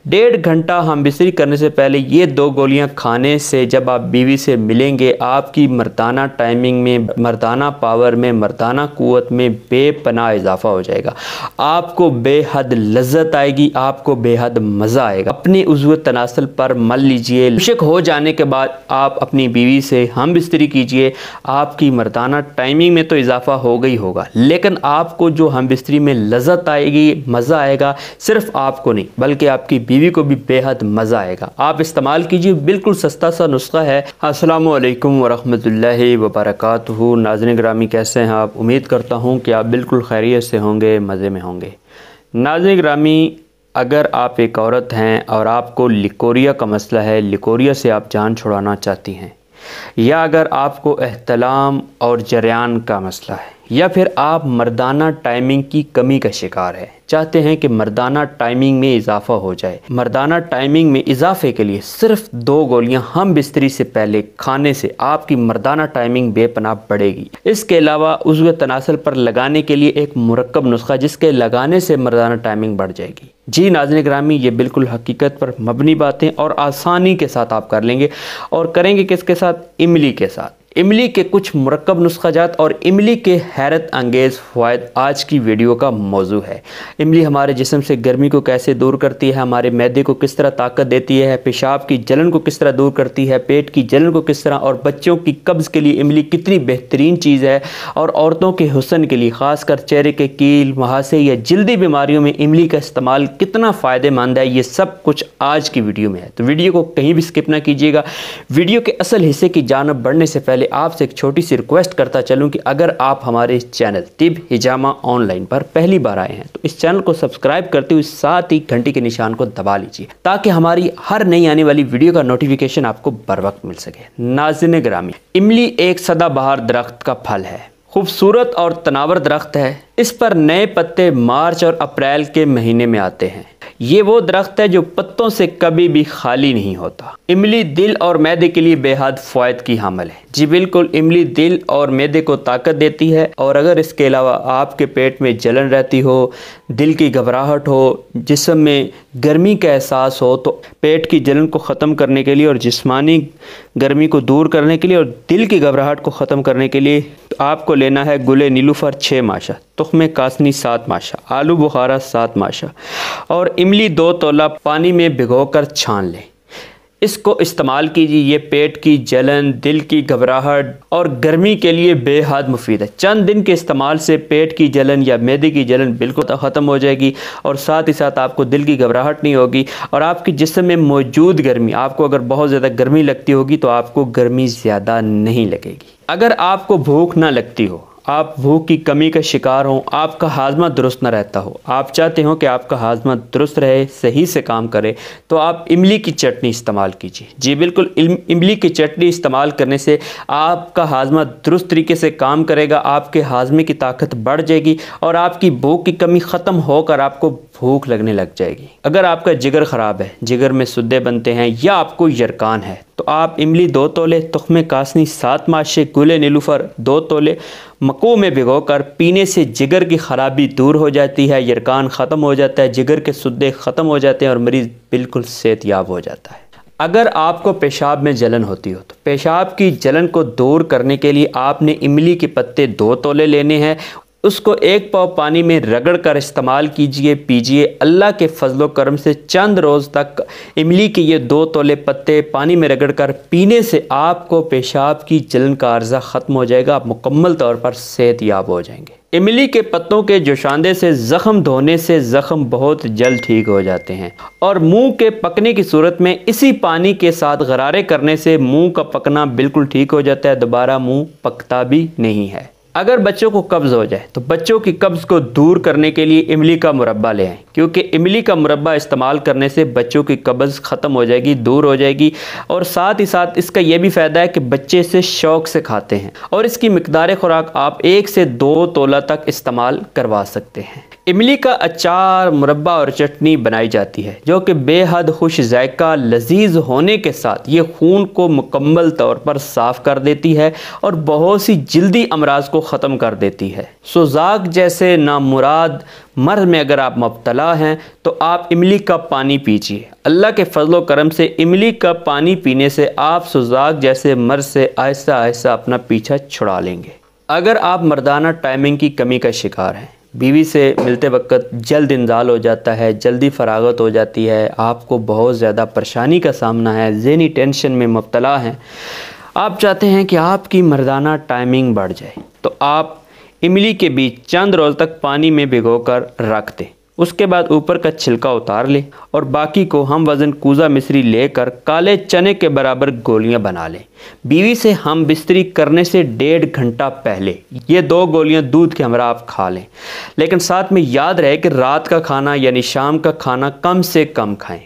1.5 घंटा हम बिस्तरी करने से पहले ये 2 गोलियां खाने से जब आप बीवी से मिलेंगे, आपकी मर्दाना टाइमिंग में, मर्दाना पावर में, मर्दाना क़ुव्वत में बेपनाह इजाफा हो जाएगा। आपको बेहद लज्जत आएगी, आपको बेहद मज़ा आएगा। अपनी उज़्व तनासल पर मल लीजिए। मुशक हो जाने के बाद आप अपनी बीवी से हम बिस्तरी कीजिए। आपकी मर्दाना टाइमिंग में तो इजाफा होगा ही होगा, लेकिन आपको जो हम बिस्तरी में लज्जत आएगी, मज़ा आएगा, सिर्फ आपको नहीं बल्कि आपकी बीवी को भी बेहद मज़ा आएगा। आप इस्तेमाल कीजिए, बिल्कुल सस्ता सा नुस्खा है। अस्सलामु अलैकुम वरहमतुल्लाहि वबरकातुहू। नाज़रीन गिरामी, कैसे हैं आप? उम्मीद करता हूँ कि आप बिल्कुल खैरियत से होंगे, मज़े में होंगे। नाज़रीन गिरामी, अगर आप एक औरत हैं और आपको लिकोरिया का मसला है, लिकोरिया से आप जान छुड़ाना चाहती हैं, या अगर आपको एहतलाम और जरियान का मसला है, या फिर आप मर्दाना टाइमिंग की कमी का शिकार है, चाहते हैं कि मर्दाना टाइमिंग में इजाफा हो जाए, मर्दाना टाइमिंग में इजाफे के लिए सिर्फ 2 गोलियां हम बिस्तरी से पहले खाने से आपकी मर्दाना टाइमिंग बेपनाह बढ़ेगी। इसके अलावा उज़्व तनासल पर लगाने के लिए एक मुरक्कब नुस्खा, जिसके लगाने से मर्दाना टाइमिंग बढ़ जाएगी। जी नाज़रीन गिरामी, ये बिल्कुल हकीकत पर मबनी बातें और आसानी के साथ आप कर लेंगे, और करेंगे किसके साथ? इमली के साथ। इमली के कुछ मुरक्कब नुस्खाजात और इमली के हैरत अंगेज़ फ़वाइद आज की वीडियो का मौजू है। इमली हमारे जिस्म से गर्मी को कैसे दूर करती है, हमारे मैदे को किस तरह ताकत देती है, पेशाब की जलन को किस तरह दूर करती है, पेट की जलन को किस तरह, और बच्चों की कब्ज़ के लिए इमली कितनी बेहतरीन चीज़ है, और औरतों के हुस्न के लिए, ख़ासकर चेहरे के कील, मुहासे या जल्दी बीमारियों में इमली का इस्तेमाल कितना फ़ायदेमंद है, ये सब कुछ आज की वीडियो में है। तो वीडियो को कहीं भी स्किप ना कीजिएगा। वीडियो के असल हिस्से की जानब बढ़ने से पहले आपसे एक छोटी सी रिक्वेस्ट करता चलूं कि अगर आप हमारे इस चैनल तिब हिजामा ऑनलाइन पर पहली बार आए हैं तो इस चैनल को सब्सक्राइब करते हुए साथ ही घंटी के निशान को दबा लीजिए, ताकि हमारी हर नई आने वाली वीडियो का नोटिफिकेशन आपको बर वक्त मिल सके। नाज़रीन गिरामी, इमली एक सदाबहार दरख्त का फल है, खूबसूरत और तनावर दरख्त है। इस पर नए पत्ते मार्च और अप्रैल के महीने में आते हैं। ये वो दरख्त है जो पत्तों से कभी भी खाली नहीं होता। इमली दिल और मैदे के लिए बेहद फ़वाइद की हामिल है। जी बिल्कुल, इमली दिल और मैदे को ताकत देती है, और अगर इसके अलावा आपके पेट में जलन रहती हो, दिल की घबराहट हो, जिस्म में गर्मी का एहसास हो, तो पेट की जलन को ख़त्म करने के लिए और जिस्मानी गर्मी को दूर करने के लिए और दिल की घबराहट को ख़त्म करने के लिए आपको लेना है गुले नीलूफ़र 6 माशा, तुख्मे कासनी 7 माशा, आलू बुखारा 7 माशा, और इमली 2 तोला पानी में भिगोकर छान लें। इसको इस्तेमाल कीजिए। ये पेट की जलन, दिल की घबराहट और गर्मी के लिए बेहद मुफीद है। चंद दिन के इस्तेमाल से पेट की जलन या मैदे की जलन बिल्कुल ख़त्म हो जाएगी, और साथ ही साथ आपको दिल की घबराहट नहीं होगी, और आपके जिस्म में मौजूद गर्मी, आपको अगर बहुत ज़्यादा गर्मी लगती होगी तो आपको गर्मी ज़्यादा नहीं लगेगी। अगर आपको भूख ना लगती हो, आप भूख की कमी का शिकार हो, आपका हाजमा दुरुस्त न रहता हो, आप चाहते हो कि आपका हाजमा दुरुस्त रहे, सही से काम करे, तो आप इमली की चटनी इस्तेमाल कीजिए। जी बिल्कुल, इमली की चटनी इस्तेमाल करने से आपका हाजमा दुरुस्त तरीके से काम करेगा, आपके हाजमे की ताकत बढ़ जाएगी, और आपकी भूख की कमी ख़त्म होकर आपको भूख लगने लग जाएगी। अगर आपका जिगर ख़राब है, जिगर में सुद्दे बनते हैं, या आपको यरकान है, तो आप इमली 2 तोले, तुख्मे कासनी 7 माशे, गुले नीलूफ़र 2 तोले मकू में भिगोकर पीने से जिगर की ख़राबी दूर हो जाती है, यरकान ख़त्म हो जाता है, जिगर के सुद्दे ख़त्म हो जाते हैं, और मरीज़ बिल्कुल सेहतयाब हो जाता है। अगर आपको पेशाब में जलन होती हो, तो पेशाब की जलन को दूर करने के लिए आपने इमली के पत्ते 2 तोले लेने हैं। उसको 1 पाव पानी में रगड़ कर इस्तेमाल कीजिए, पीजिए। अल्लाह के फजलो करम से चंद रोज़ तक इमली के ये 2 तोले पत्ते पानी में रगड़ कर पीने से आपको पेशाब की जलन का अर्जा ख़त्म हो जाएगा, आप मुकम्मल तौर पर सेहतयाब हो जाएंगे। इमली के पत्तों के जोशांदे से ज़ख़म धोने से ज़ख़म बहुत जल्द ठीक हो जाते हैं, और मुंह के पकने की सूरत में इसी पानी के साथ गरारे करने से मुंह का पकना बिल्कुल ठीक हो जाता है, दोबारा मुंह पकता भी नहीं है। अगर बच्चों को कब्ज़ हो जाए तो बच्चों की कब्ज़ को दूर करने के लिए इमली का मुरब्बा ले आएँ, क्योंकि इमली का मुरब्बा इस्तेमाल करने से बच्चों की कब्ज़ ख़त्म हो जाएगी, दूर हो जाएगी, और साथ ही साथ इसका यह भी फ़ायदा है कि बच्चे इसे शौक़ से खाते हैं, और इसकी मिक़दार खुराक आप 1 से 2 तोला तक इस्तेमाल करवा सकते हैं। इमली का अचार, मुरब्बा और चटनी बनाई जाती है, जो कि बेहद खुश जायका लजीज होने के साथ ये खून को मुकम्मल तौर पर साफ़ कर देती है और बहुत सी जल्दी अमराज को को ख़त्म कर देती है। सुजाक जैसे नामुराद मर्ज़ में अगर आप मुब्तला हैं तो आप इमली का पानी पीजिए। अल्लाह के फजलो करम से इमली का पानी पीने से आप सुजाक जैसे मर्ज़ से आहिस्ता आहिस्ता अपना पीछा छुड़ा लेंगे। अगर आप मर्दाना टाइमिंग की कमी का शिकार हैं, बीवी से मिलते वक्त जल्द इंजाल हो जाता है, जल्दी फरागत हो जाती है, आपको बहुत ज़्यादा परेशानी का सामना है, ज़हनी टेंशन में मुब्तला हैं, आप चाहते हैं कि आपकी मर्दाना टाइमिंग बढ़ जाए, तो आप इमली के बीज चंद रोज़ तक पानी में भिगोकर रख दें। उसके बाद ऊपर का छिलका उतार लें और बाकी को हम वज़न कूज़ा मिश्री लेकर काले चने के बराबर गोलियां बना लें। बीवी से हम बिस्तरी करने से 1.5 घंटा पहले ये 2 गोलियां दूध के हमरा आप खा लें, लेकिन साथ में याद रहे कि रात का खाना यानी शाम का खाना कम से कम खाएं।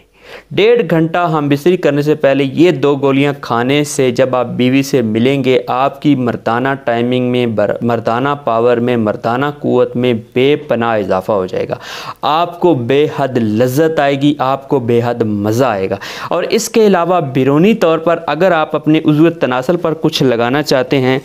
1.5 घंटा हम बिस्तरी करने से पहले ये 2 गोलियां खाने से जब आप बीवी से मिलेंगे, आपकी मर्दाना टाइमिंग में, मर्दाना पावर में, मर्दाना क़ुव्वत में बेपनाह इजाफ़ा हो जाएगा। आपको बेहद लज्जत आएगी, आपको बेहद मज़ा आएगा। और इसके अलावा बैरूनी तौर पर अगर आप अपने उज़्व तनासल पर कुछ लगाना चाहते हैं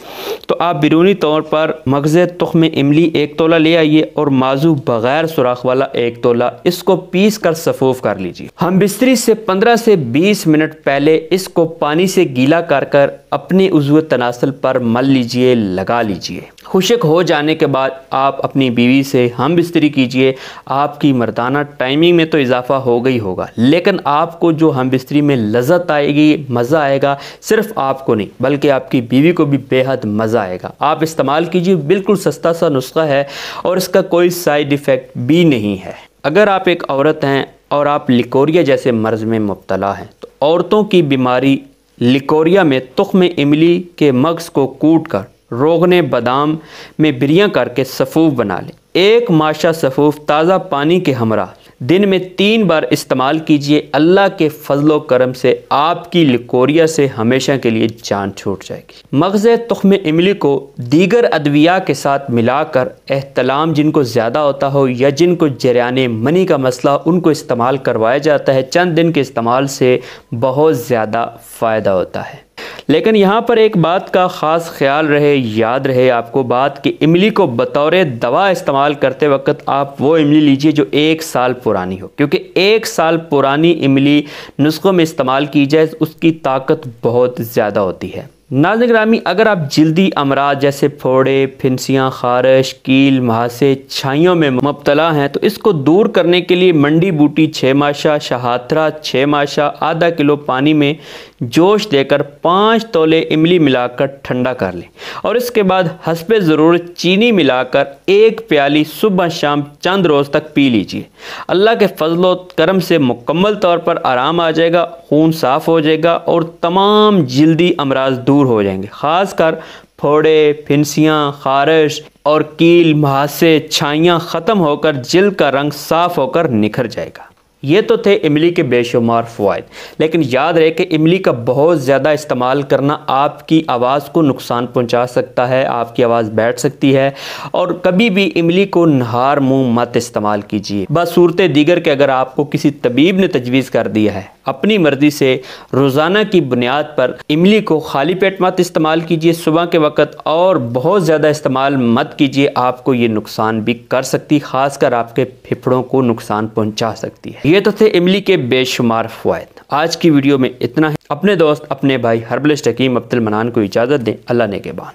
तो आप बैरूनी तौर पर मग़ज़ तुख्म इमली 1 तोला ले आइए और माजू बग़ैर सुराख वाला 1 तोला, इसको पीस कर सफ़ूफ़ कर लीजिए। हम बिस्तरी से 15 से 20 मिनट पहले इसको पानी से गीला कर अपने उज़्व तनासल पर मल लीजिए, लगा लीजिए। खुश्क हो जाने के बाद आप अपनी बीवी से हम बिस्तरी कीजिए। आपकी मर्दाना टाइमिंग में तो इजाफ़ा होगा ही होगा, लेकिन आपको जो हम बिस्तरी में लज़्ज़त आएगी, मज़ा आएगा, सिर्फ आपको नहीं बल्कि आपकी बीवी को भी बेहद मज़ा आएगा। आप इस्तेमाल कीजिए, बिल्कुल सस्ता सा नुस्खा है और इसका कोई साइड इफ़ेक्ट भी नहीं है। अगर आप एक औरत हैं और आप लिकोरिया जैसे मर्ज़ में मुब्तला हैं तो औरतों की बीमारी लिकोरिया में तुख्म इमली के मग़ज़ को कूट कर रोगने बादाम में बिरियाँ करके सफ़ूफ़ बना लें। 1 माशा सफ़ूफ़ ताज़ा पानी के हमरा दिन में 3 बार इस्तेमाल कीजिए। अल्लाह के फजलो करम से आपकी लिकोरिया से हमेशा के लिए जान छूट जाएगी। मग़ज़ तुख्म इमली को दीगर अद्विया के साथ मिलाकर एहतलाम जिनको ज़्यादा होता हो या जिनको जरियाने मनी का मसला, उनको इस्तेमाल करवाया जाता है। चंद दिन के इस्तेमाल से बहुत ज़्यादा फ़ायदा होता है। लेकिन यहाँ पर एक बात का ख़ास ख्याल रहे, याद रहे आपको बात कि इमली को बतौर दवा इस्तेमाल करते वक्त आप वो इमली लीजिए जो 1 साल पुरानी हो, क्योंकि 1 साल पुरानी इमली नुस्खों में इस्तेमाल की जाए उसकी ताकत बहुत ज़्यादा होती है। नाज़रीन गिरामी, अगर आप जल्दी अमराज जैसे फोड़े, फिंसियाँ, खारिश, कील, मुहासे, छाइयों में मुब्तला हैं तो इसको दूर करने के लिए मंडी बूटी 6 माशा, शहात्रा 6 माशा, आधा किलो पानी में जोश देकर 5 तोले इमली मिलाकर ठंडा कर लें और इसके बाद हस्बे ज़रूरत चीनी मिलाकर 1 प्याली सुबह शाम चंद रोज़ तक पी लीजिए। अल्लाह के फजलो करम से मुकम्मल तौर पर आराम आ जाएगा, खून साफ़ हो जाएगा और तमाम जल्दी अमराज दूर हो जाएंगे। ख़ासकर फोड़े, फिंसियाँ, खारिश और कील, मुहासे, छाइयाँ ख़त्म होकर जिल्द का रंग साफ़ होकर निखर जाएगा। ये तो थे इमली के बेशुमार फ़वाइद, लेकिन याद रहे कि इमली का बहुत ज़्यादा इस्तेमाल करना आपकी आवाज़ को नुकसान पहुंचा सकता है, आपकी आवाज़ बैठ सकती है। और कभी भी इमली को नहार मुँह मत इस्तेमाल कीजिए। बस सूरत दीगर के अगर आपको किसी तबीब ने तजवीज़ कर दिया है, अपनी मर्ज़ी से रोज़ाना की बुनियाद पर इमली को खाली पेट मत इस्तेमाल कीजिए सुबह के वक़्त, और बहुत ज़्यादा इस्तेमाल मत कीजिए, आपको ये नुकसान भी कर सकती, ख़ासकर आपके फेफड़ों को नुकसान पहुंचा सकती है। ये तो थे इमली के बेशुमार फ़वाइद। आज की वीडियो में इतना है। अपने दोस्त, अपने भाई हर्बलिस्ट हकीम अब्दुल मनान को इजाज़त दें। अल्लाह ने के बाद।